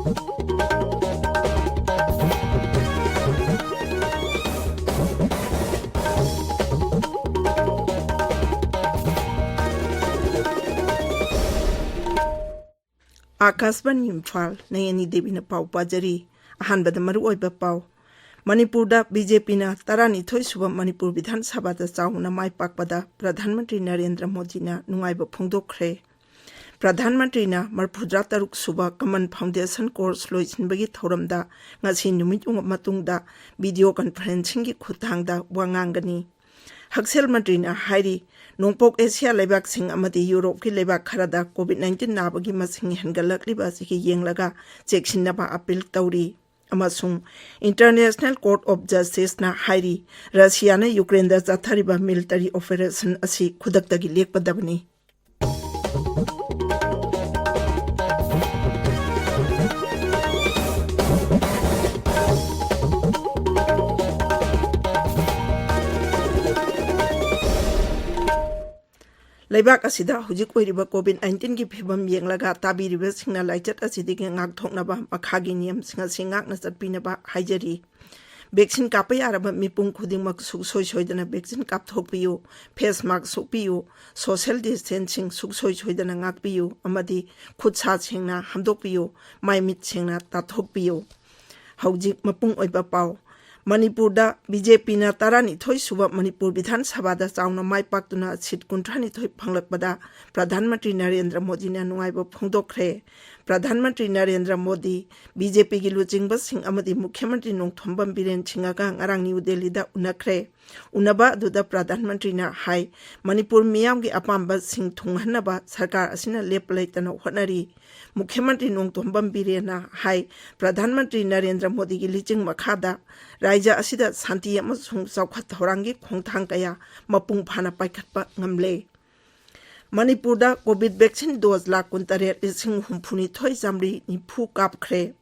आकाशवाणी इम्फाल नयनी देवी पाव पाजरी अहानबद मरुओइबा पाव Manipur BJP तरानिथोई सुब मणिपुर विधानसभा चाउना माई पाकपदा प्रधानमंत्री नरेंद्र मोदी नुंगाइबा फोंदोखरे। प्रधानमंत्री मरफुद्रा तरुक सुब कमन फाउंडेशन कोर्स लोइसिनबगी थौरमदा ngasi नुमित मतुंगदा वीडियो कॉन्फ्रेंसिंग की खुथांगदा वांगांगनी। हक्सेल मंत्री हाइरी नोंपोक एशिया लेबाक सिंह अमदी यूरोप की लेबाक खरदा कोविड-19 नाबगी मसिंग हेनगलकलिबा सिगी येंगलगा चेक्सिनबा अपील तौरी। अमसुंग इंटरनेशनल कोर्ट ऑफ जस्टिस ना हाइरी रशिया ने यूक्रेन दा चथारिबा मिलिटरी ऑपरेशन असी खुदक्तगी लेकपदबनी। लेबाक असिदा हुजिक ओइरिबा कोविड-19 की फिबम येंगलगा ताबिरिबा सिंगना लाइचत असिदिगे ngakthoknaba makhagi नियम सिंगा सिंगाकना चटपिनबा हाइजरी। वैक्सीन कापा यारबा मिपुंग खुदिंगमक सुखसोय सोयदना वैक्सीन कापथोकपियु, फेस मास्क सोपियु, सोशल डिस्टेंसिंग सुखसोय सोयदना ngakपियु अमदी खुदसा सेंगना हमदोकपियु, माइमित सेंगना ताथोकपियु। हौजिक मपुंग ओइबा पाव मणिपुर बीजेपी तरानिथोई सुब मणिपुर विधानसभा चाउना माई पाक्तुना सीट 53 फंगलकपदा प्रधानमंत्री नरेंद्र मोदी नुंगाइबा फोंदोखरे। प्रधानमंत्री नरेंद्र मोदी बीजेपी की लुचिंगबसिंग अमदी मुख्यमंत्री नोंगथोंबम बिरेन सिंहगा ngarang न्यू दिल्ली उनखरे। उनबा अदुदा प्रधानमंत्री हाई मणिपुर मियाम की अपाम्बा सिंह थुंगहनबा सरकार असिना लेप लेतना होटनरी। मुख्यमंत्री नोंगथोंबम बिरेन हाई प्रधानमंत्री नरेंद्र मोदी की लिचिंग मखादा राज्य असिदा शांति अमसुंग चौखत थौरांगी खोंगथांग कया मपुंग फाना पाइखटपा ngamle। Manipur Covid vaccine dose 1,63,990 कापख्रे।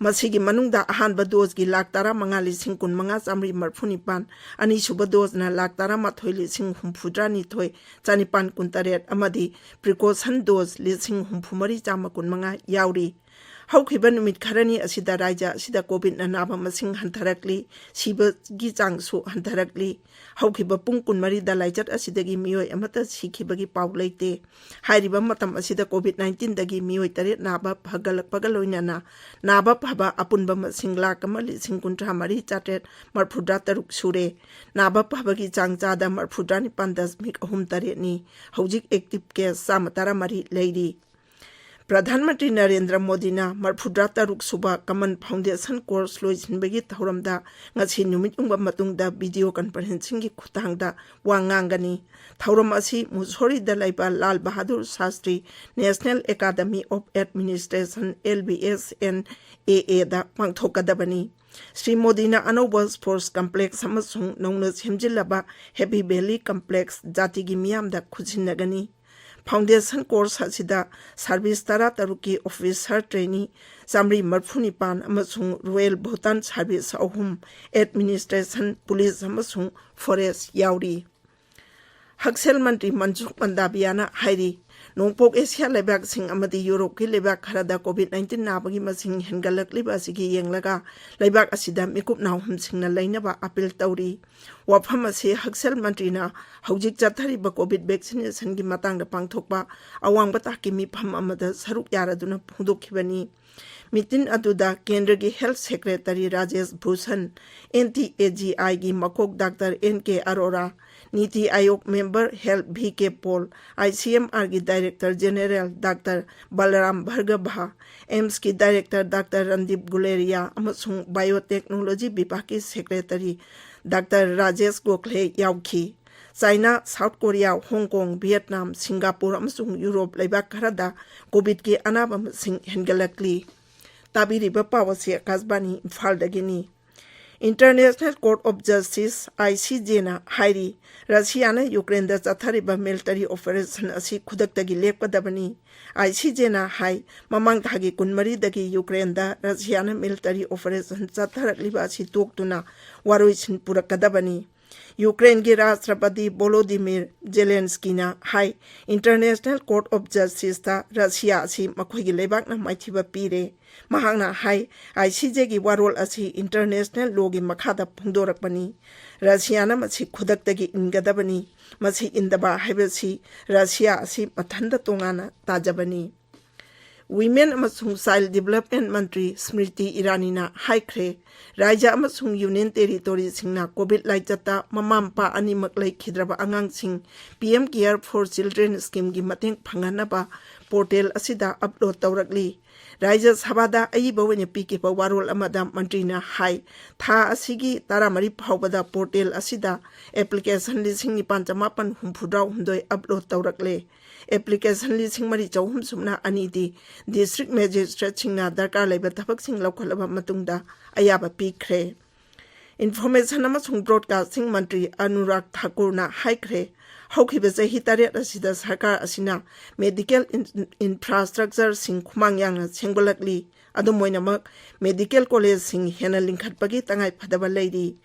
मसीगी मनुंगदा अहानबा डोज की 1,15,15,940 अनीसुब डोजना 1,13,9,humfudranithoi चनिपान 19 अमदी प्रिकॉशन डोज 3,34,15 याउरी। हौखिबा नुमित खरनी असिदा राज्य असिदा कोविड नाबा मसिंग हंथरकली, सिबगी चांगसु हंथरकली। हौखिबा पुंग 13 लाइचत असिदगी मियोय अमता सिखिबगी पाउ लेते। हाइरिबा मतम असिदा कोविड-19 दगी मियोय 3 नाबा फगलकपगा लोइनाना नाबा फबा अपुनबा मसिंग 1,53,443 सुरे। नाबा फबगी चांगचादा 49.3 नि। हौजिक एक्टिव केस 113 लेरी। प्रधानमंत्री नरेंद्र मोदी मरफुद्रा तरुक सुबा कमन फाउंडेशन कोर्स लोइसिनबगी थौरमदा ngasi नुमित मतुंगदा वीडियो कॉन्फ्रेंसिंग की खुतांगदा वांगांगनी। थौरम असी मुसोरीदा लाइबा Lal Bahadur Shastri national academy of administration LBSNAA दा पांगथोकदबनी। श्री मोदी अनौबा स्पोर्ट्स कम्प्लेक्स अमसुंग नौना सेमजिल्लबा हैप्पी वैली कम्प्लेक्स जाति की मियामदा खुजिनगनी। फाउंडेशन कोर्स असिदा सर्विस 13 की ऑफिसर ट्रेनी 194 अमसुंग royal Bhutan service 3 administration police अमसुंग forest याउरी। हक्सेल मंत्री मनसुख मंडावियाना हाइरी नोंपोक एशिया लेबाक सिंह अमदी यूरोप की लेबाक खरदा कोविड-19 नाबगी मसिंग हेनगलकलिबा सिगी येंगलगा लेबाक असिदा मिकुप नाहुम सिंगना लैनबा अपील तौरी। वाफम असे हक्सेल मंत्रीना हौजिक चथरिबा कोविड वैक्सीनेशन की मतंगदा पांगथोकबा अवांगबा ताकि मिफम अमदा सरुक यारदुना फोंदोखिबनी। मीटिंग अदुदा केंद्र की health secretary Rajesh Bhushan, NTAGI की मकोक doctor NK Arora, NITI Aayog member health VK Paul, ICMR की director general doctor Balram Bhargava, AIIMS की डायरेक्टर डॉक्टर रणदीप गुलेरिया अमसुंग बायोटेक्नोलॉजी विभाग की सेक्रेटरी डॉक्टर राजेश गोखले याउखी। China, South Korea, Hong Kong, Vietnam, Singapore अमसुंग यूरोप लेबाक खरदा कोविड की अनाबा मसिंग हेनगलकली। ताबिरिबा पावसी आकाशवाणी इम्फालदगिनी। International court of justice ICJ हाइरी रशिया ने यूक्रेन दा चथरिबा मिलिटरी ऑपरेशन असी खुदक्तगी लेकपदबनी। ICJ हाई ममांग थागी 13 दगी यूक्रेन दा रशिया ने मिलिटरी ऑपरेशन चथरकलिबा असी तोक्तुना वारोइसिन पुरकदबनी। यूक्रेन के राष्ट्रपति वोलोदिमिर जेलेंस्कीना हाई इंटरनेशनल कोर्ट ऑफ जस्टिस ता रशिया असी मखोइगी लेबाकना माइथिबा पीरे महांगना हाई आईसीजे की वारोल असी इंटरनेशनल लॉ की मखादा फोंदोरकपनी रशियाना मसी खुदक्तगी इनगदबनी मसी इंदबा हाइबसी रशिया असी मथंदा तोंगाना ताजबनी Women amasung Child Development Mantri Smriti Irani na haikre Raja amasung Union Territory singna COVID laitata mamampa animak lai khidraba angang sing PM Care for Children scheme gi mateng phanganaba portal asida upload tawrakli Raja Sabada aiba wene piki pa warol amada mantri na hai tha asigi taramari phawbada portal asida application lising ni panchamapan humphudra humdoi upload tawrakle application lising mari chauhum sumna anidi district magistrate singna darkar leba thabak sing lokhalaba matungda ayaba pikre information amasung broadcasting mantri Anurag Thakur na haikre haukiba jahi tare asida sarkar asina medical infrastructure sing khumang yang sengbolakli adumoinamak medical college sing hena linkhatpagi tangai phadaba leiri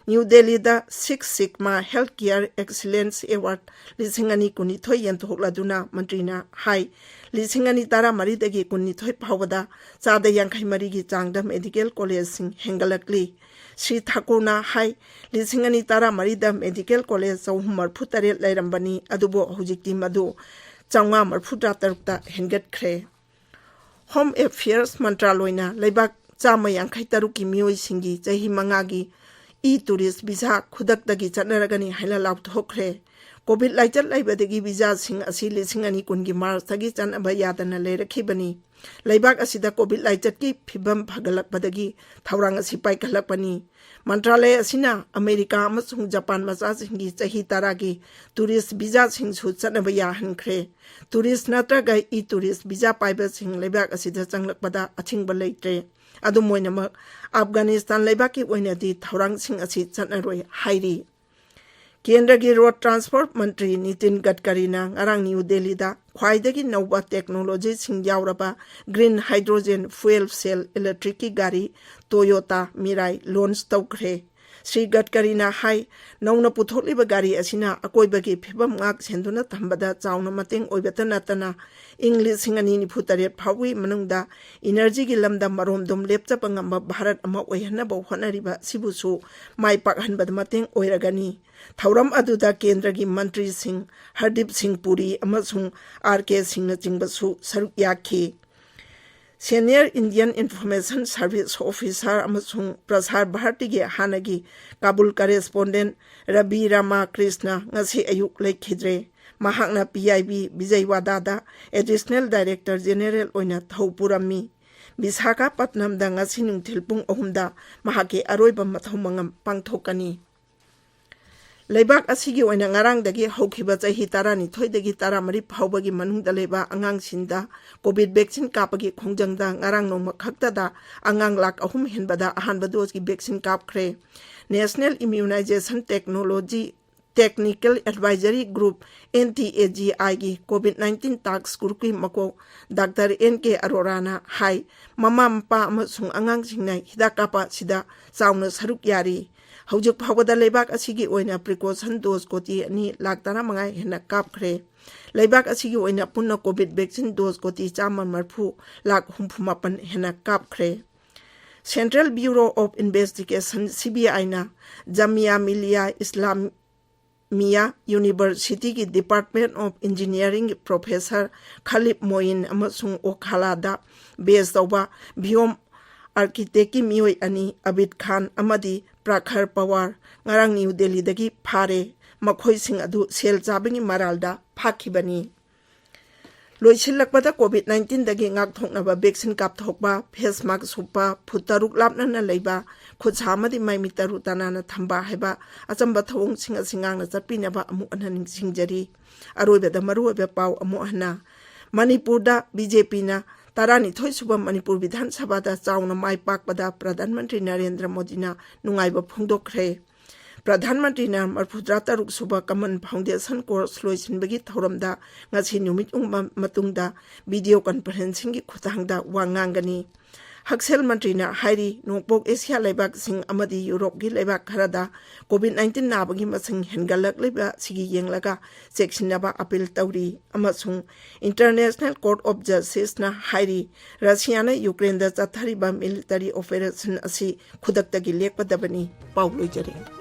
New Delhi da 6 Sigma Healthcare Excellence Award lisingani kunithoi yanthokladuna mantrina hai lisingani tara maridagi kunithoi phawada chada yankhai marigi changda medical college sing hengalakli Sri Thakurna hai lisingani tara marida medical college chauhumar phutare lairambani adubo hujikti madu changwa marphuta tarukta hengat khre Home Affairs Mantraloina leibak chama yankhai taruki mioi singi jahi mangagi tourist visa khudak dagi chanaragani haila laut hokre covid laichal laibadagi visa sing asi lisingani kungi mars tagi chan abayadana leirakhibani laibak asida covid laichat ki phibam phagalak badagi thaurang asi paikalakpani mantralay asina America amasung Japan macha singi chahi taragi tourist visa sing su chanabaya hankre tourist natraga tourist visa paiba sing laibak asida changlakpada athingba leitre adu moinamak Afghanistan laibaki oinadi thaurang sing asi chanaroi hairi Kendra gi road transport mantri Nitin Gadkari na ngarang New Delhi da khwaidagi nauba technology sing yauraba green hydrogen fuel cell electric ki gari Toyota Mirai launch tawkhre Sri Gadkari na hai nauna putholiba gari asina akoibagi phibam ngak senduna thambada chauna mateng oibatana tana English singani ni phutaret phawi manungda energy gi lamda maromdom lepchapa ngamba Bharat ama oihana bo honariba sibusu mai pakhanbad mateng oiragani thauram aduda kendra gi mantri singh Hardip Singh Puri amasung RK Singh na chingbasu saruk yakhi Senior Indian Information Service Officer amasung Prasar Bharati ge hanagi Kabul correspondent Rabi Rama Krishna ngasi ayuk lekhidre mahakna PIB Vijayawada da Additional Director General oina Thopurami Visakhapatnam da ngasi nungthilpung ohumda mahake aroiba mathomangam pangthokani Leibak asigi oina ngarang dagi haukiba jahi tarani thoidagi taramari phawbagi manungda leba angang sinda COVID vaccine kapagi khongjangda ngarang nongma khakta da angang lak ahum henbada ahanba dose gi vaccine kapkhre National Immunization Technical Advisory Group NTAGI gi COVID-19 task group ki mako Dr. NK Arora na hai mama mpa amasung angang singnai hidakapa sida sauna saruk yari Haujuk phawada leibak asigi oina precaution dose koti ani laktara mangai hena kapkhre leibak asigi oina punna COVID vaccine dose koti chaman marphu lak humpumapan hena kapkhre Central Bureau of Investigation CBI na Jamia Millia Islamia University ki Department of Engineering Professor Khalid Moin amasung Okhalada based over Biom Architect ki mioi ani Abid Khan amadi Prakhar Pawar ngarang New Delhi dagi phare makhoi sing adu sel chabangi maralda phakibani loisilakpada COVID-19 dagi ngak thoknaba vaccine kap thokba face mask supa phutaruk lapna na leiba khutsamadi maimi taru tanana thamba heba achamba thong singa singang na chapinaba amu anhaning singjari aroibeda maruobe pau amu hana Manipur da BJP na Tarani thoi suba Manipur Vidhan Sabha da chauna mai pakpada Pradhan Mantri Narendra Modi na nungaiba phungdokre Pradhan Mantri na marphudra taruk suba Common Foundation course loisinbagi thoramda ngasi numit matungda video conferencing gi khutangda wangangani हक्सेल मंत्रीना हाइरी नोंपोक Asia लेबाकसिंग अमदी Europe की लेबाक खरदा कोविड-19 नाबगी मसिंग हेनगलकलिबा सिगी येंगलगा चेक्सिनबा अपील तौरी अमसुंग इंटरनेशनल कोर्ट ऑफ जस्टिस ना हाइरी रशियाना यूक्रेन दा चथरिबा मिलिटरी ऑपरेशन असि खुदक्तगी लेकपदबनी पाउ लोइजरे।